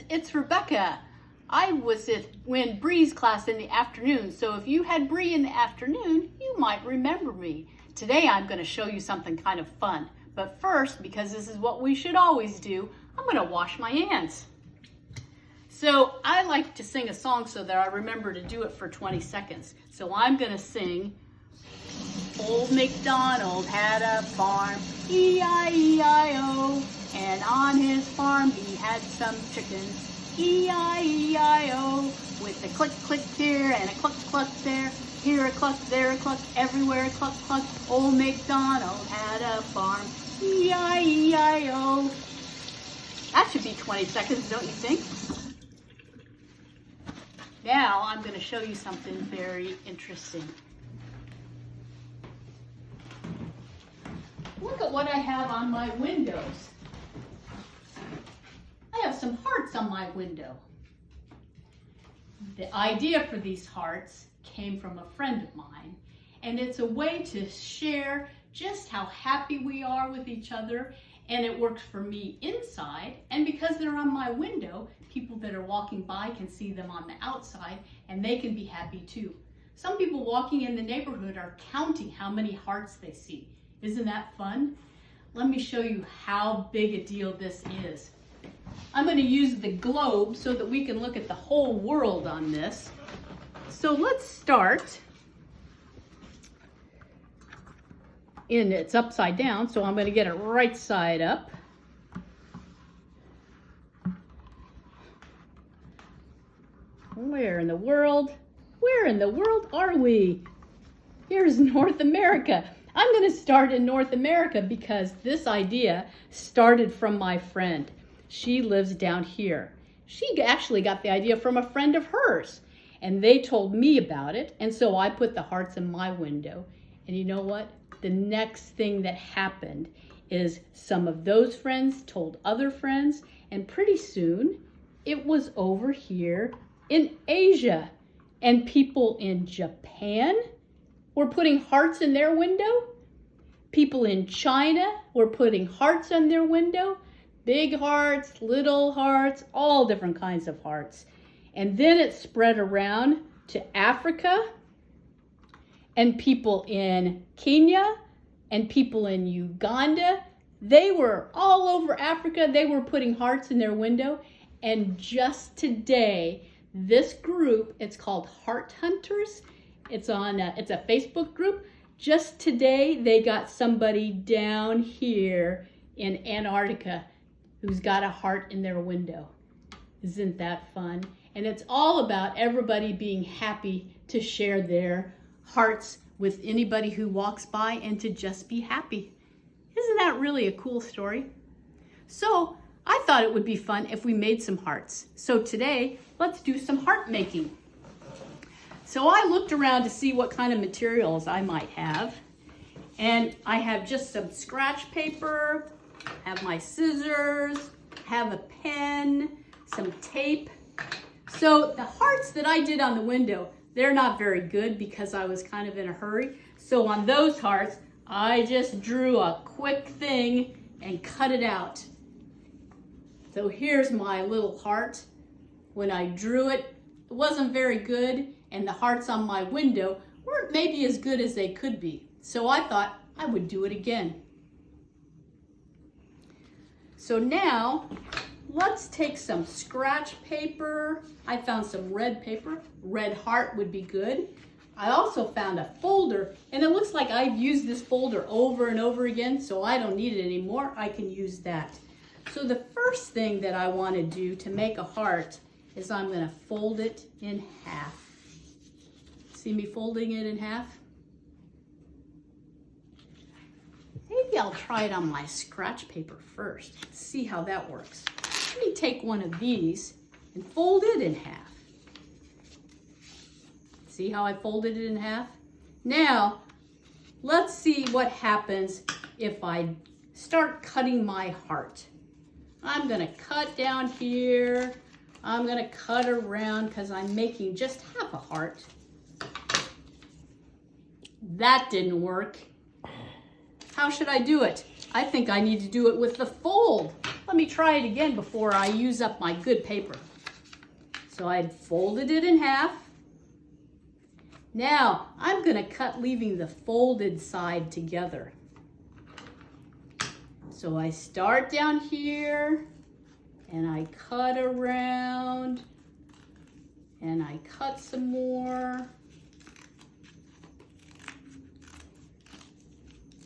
it's Rebecca. I was in Bree's class in the afternoon, so if you had Bree in the afternoon, you might remember me. Today I'm going to show you something kind of fun. But first, because this is what we should always do, I'm going to wash my hands. So I like to sing a song so that I remember to do it for 20 seconds. So I'm going to sing, Old MacDonald had a farm, E-I-E-I-O, and on his farm he had some chickens, E-I-E-I-O, with a click click here and a cluck cluck there, here a cluck, there a cluck, everywhere a cluck cluck. Old MacDonald had a farm, E-I-E-I-O. That should be 20 seconds, don't you think? Now I'm going to show you something very interesting. Look at what I have on my windows. I have some hearts on my window. The idea for these hearts came from a friend of mine, and it's a way to share just how happy we are with each other, and it works for me inside, and because they're on my window, people that are walking by can see them on the outside, and they can be happy too. Some people walking in the neighborhood are counting how many hearts they see. Isn't that fun? Let me show you how big a deal this is. I'm going to use the globe so that we can look at the whole world on this. So let's start. And it's upside down, so I'm going to get it right side up. Where in the world are we? Here's North America. I'm going to start in North America because this idea started from my friend. She lives down here. She actually got the idea from a friend of hers, and they told me about it, and so I put the hearts in my window. And you know what? The next thing that happened is some of those friends told other friends, and pretty soon it was over here in Asia, and people in Japan were putting hearts in their window. People in China were putting hearts on their window. Big hearts, little hearts, all different kinds of hearts. And then it spread around to Africa, and people in Kenya, and people in Uganda. They were all over Africa. They were putting hearts in their window. And just today, this group, it's called Heart Hunters. It's a Facebook group. Just today, they got somebody down here in Antarctica who's got a heart in their window. Isn't that fun? And it's all about everybody being happy to share their hearts with anybody who walks by and to just be happy. Isn't that really a cool story? So I thought it would be fun if we made some hearts. So today, let's do some heart making. So I looked around to see what kind of materials I might have. And I have just some scratch paper, have my scissors, have a pen, some tape. So the hearts that I did on the window, they're not very good because I was kind of in a hurry. So on those hearts, I just drew a quick thing and cut it out. So here's my little heart. When I drew it, it wasn't very good, and the hearts on my window weren't maybe as good as they could be. So I thought I would do it again. So now, let's take some scratch paper. I found some red paper. Red heart would be good. I also found a folder, and it looks like I've used this folder over and over again, so I don't need it anymore. I can use that. So the first thing that I want to do to make a heart is I'm going to fold it in half. See me folding it in half? Maybe I'll try it on my scratch paper first. See how that works. Let me take one of these and fold it in half. See how I folded it in half? Now, let's see what happens if I start cutting my heart. I'm gonna cut down here. I'm gonna cut around because I'm making just half a heart. That didn't work. How should I do it? I think I need to do it with the fold. Let me try it again before I use up my good paper. So I folded it in half. Now I'm going to cut leaving the folded side together. So I start down here and I cut around and I cut some more.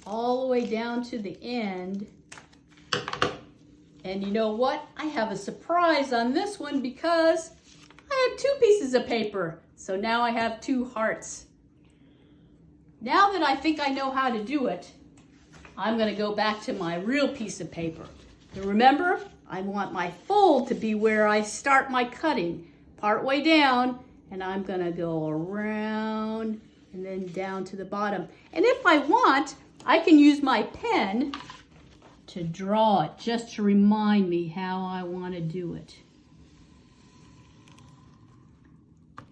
All the way down to the end. And you know what? I have a surprise on this one because I had 2 pieces of paper. So now I have 2 hearts. Now that I think I know how to do it, I'm going to go back to my real piece of paper. And remember, I want my fold to be where I start my cutting, part way down, and I'm going to go around and then down to the bottom. And if I want, I can use my pen to draw it just to remind me how I want to do it.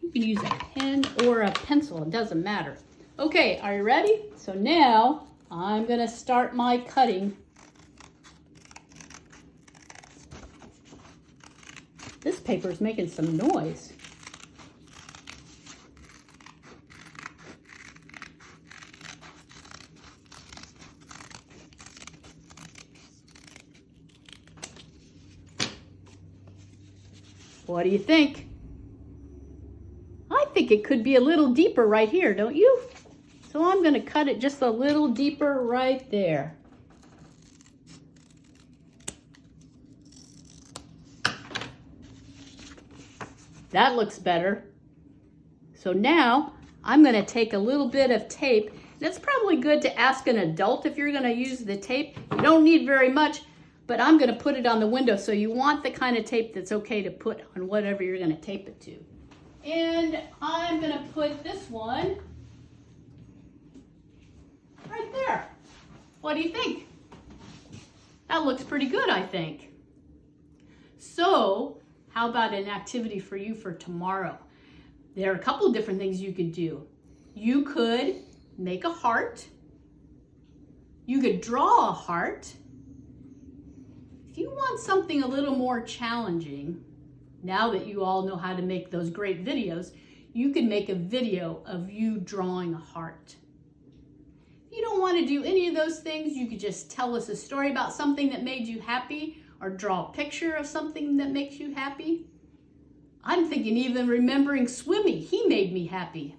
You can use a pen or a pencil, it doesn't matter. Okay, are you ready? So now I'm going to start my cutting. This paper is making some noise. What do you think? I think it could be a little deeper right here, don't you? So I'm going to cut it just a little deeper right there. That looks better. So now I'm going to take a little bit of tape. And it's probably good to ask an adult if you're going to use the tape. You don't need very much, but I'm going to put it on the window. So you want the kind of tape that's okay to put on whatever you're going to tape it to. And I'm going to put this one right there. What do you think? That looks pretty good, I think. So how about an activity for you for tomorrow? There are a couple of different things you could do. You could make a heart. You could draw a heart. If you want something a little more challenging, now that you all know how to make those great videos, you can make a video of you drawing a heart. If you don't want to do any of those things, you could just tell us a story about something that made you happy or draw a picture of something that makes you happy. I'm thinking even remembering Swimmy. He made me happy.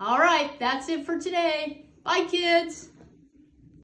All right, that's it for today. Bye, kids.